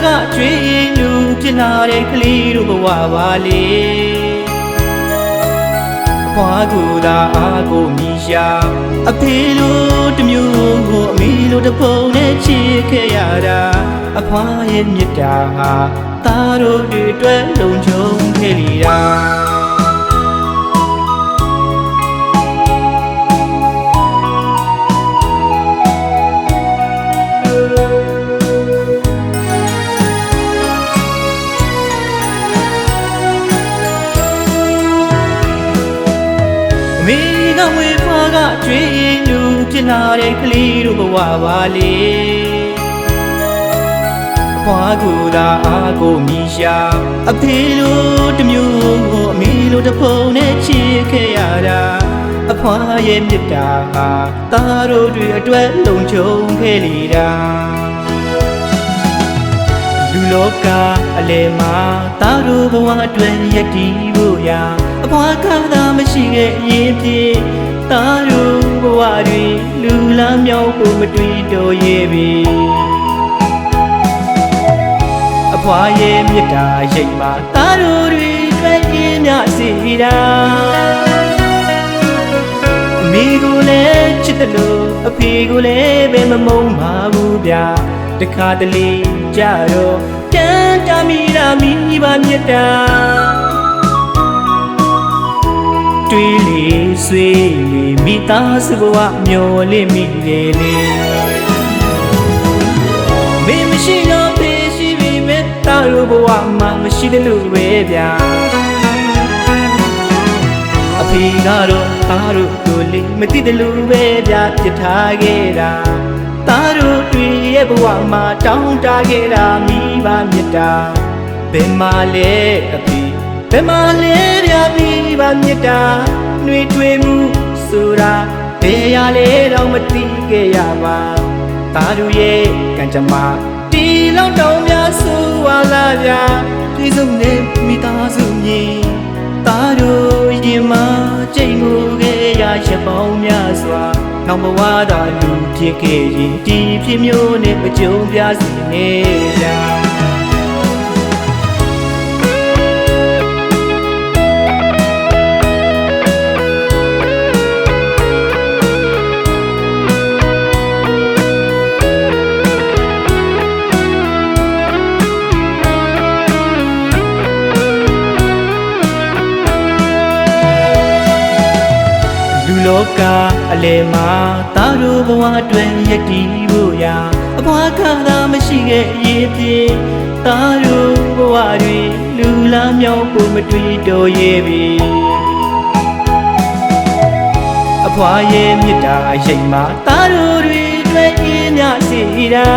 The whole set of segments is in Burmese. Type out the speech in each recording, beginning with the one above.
ကကျွေးလူဖြစ်လာတဲ့ကလေးတို့ဘဝပါလေအဖွားကိုသာအားကိုမြည်ရှာအဖေလိုတမျိုးကိုအမေလိုတပုံနဲ့ချစ်ခဲ့ရတာအဖွားရဲ့မြတ်တာဟာသားတို့တွေအတွက်လုံခြုံခဲ့လီတာမေကဝေဖွားကကျွေးလူဖြစ်လာတဲ့ကလေးတို့ဘဝပါလေအဖွားကိုသာအားကိုမြည်ရှာအဖေလိုတမျိုးကိုအမေလိုတပုံနဲ့ချစ်ခဲ့ရတာအဖွားရဲ့မြတ်တာဟာသားတို့တွေအတွက်လုံခြုံခဲ့လီတာလူလောကအလယ်မှာသားတို့ဘဝအတွက်ရည်တည်ဖို့ရာအဖွားကသာမရှိခဲ့ရင်ဖြင့်သားတို့ဘဝတွေလူလမ်းမြောက်ဖို့မတွေ့တော့ရဲ့ပြီအဖွားရဲ့မြတ်တာရိပ်မှာသားတို့တွေတွေ့ရင်မြစီတာအမေကိုလည်းချစ်တယ်လို့အဖေကိုလည်းပဲမမုန်းပါဘူးဗျာတခါတလေကြတော့တန်တာမိတာမိပါမြတ်တာတွေ့လေဆွေးလေမိသားစုဘဝမျောလင့်မိတယ်လေမင်းမရှိတော့ဖေးရှိပြီမဲ့တာတို့ဘဝမှာမရှိတယ်လို့ပဲဗျာအဖေကတော့သားတို့ကိုလေမသိတယ်လို့ပဲဗျာပြစ်ထားခဲ့တာသားတို့တွေ့ရဲ့ဘဝမှာတောင်းတခဲ့တာမိဘမြတ်တာဘယ်မှာလဲအဖေဘယ်မှာလဲဗျာမိဘမြတ်တာနှွေထွေးမှုဆိုတာဘယ်ရလဲတော့မသိခဲ့ရပါသားတို့ရဲ့ကံကြမ္မာတီလောက်တောင်များဆိုဝါလာဗျာဒီစုံနဲ့မိသားစုမြင်သားတို့ရင်မှာကြိတ်ငိုခဲ့ရရပောင်းများစွာနောက်ဘဝသာလူဖြစ်ခဲ့ရင်ဒီဖြစ်မျိုးနဲ့မကြုံပြစီနဲ့ဗျာလောကအလယ်မှာသားတို့ဘဝအတွက်ရည်တည်ဖို့ရာအဖွားကသာမရှိခဲ့ရင်ဖြင့်သားတို့ဘဝတွေလူလမ်းမြောက်ဖို့မတွေ့တော့ရဲ့ပြီအဖွားရဲ့မြတ်တာရိပ်မှာသားတို့တွေတွေ့ရင်မြစီတာ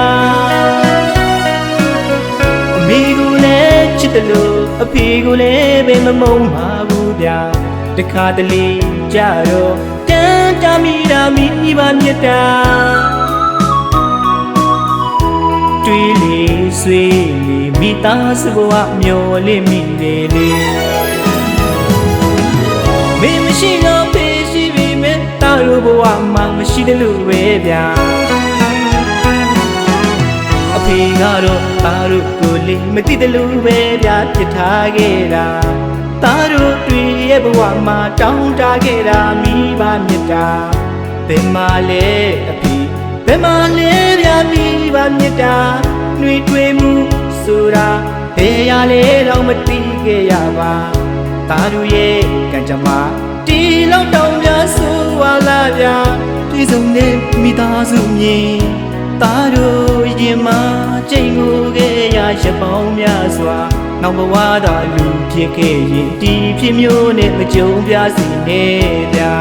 အမေကိုလည်းချစ်တယ်လို့အဖေကိုလည်းပဲမမုန်းပါဘူးဗျာတခါတလေကြတော့တန်တာမိတာမိပါမြတ်တာတွေ့လေဆွေးလေမိသားစုဘဝမျောလင့်မိတယ်လေမင်းမရှိတော့ဖေးရှိပြီမဲ့တာတို့ဘဝမှာမရှိတယ်လို့ပဲဗျာအဖေကတော့သားတို့ကိုလေမသိတယ်လို့ပဲဗျာပြစ်ထားခဲ့တာသားတို့တွေ့ရဲ့ဘဝမှာတောင်းတခဲ့တာမိဘမြတ်တာဘယ်မှာလဲအဖေဘယ်မှာလဲဗျာမိဘမြတ်တာနှွေထွေးမှုဆိုတာဘယ်ရလဲတော့မသိခဲ့ရပါသားတို့ရဲ့ကံကြမ္မာတီလောက်တောင်များဆိုဝါလာဗျာဒီစုံနဲ့မိသားစုမြင်သားတို့ရင်မှာကြိတ်ငိုခဲ့ရရပောင်းများစွာနောက်ဘဝသာလူဖြစ်ခဲ့ရင်ဒီဖြစ်မျိုးနဲ့မကြုံပြစီနဲ့ဗျာ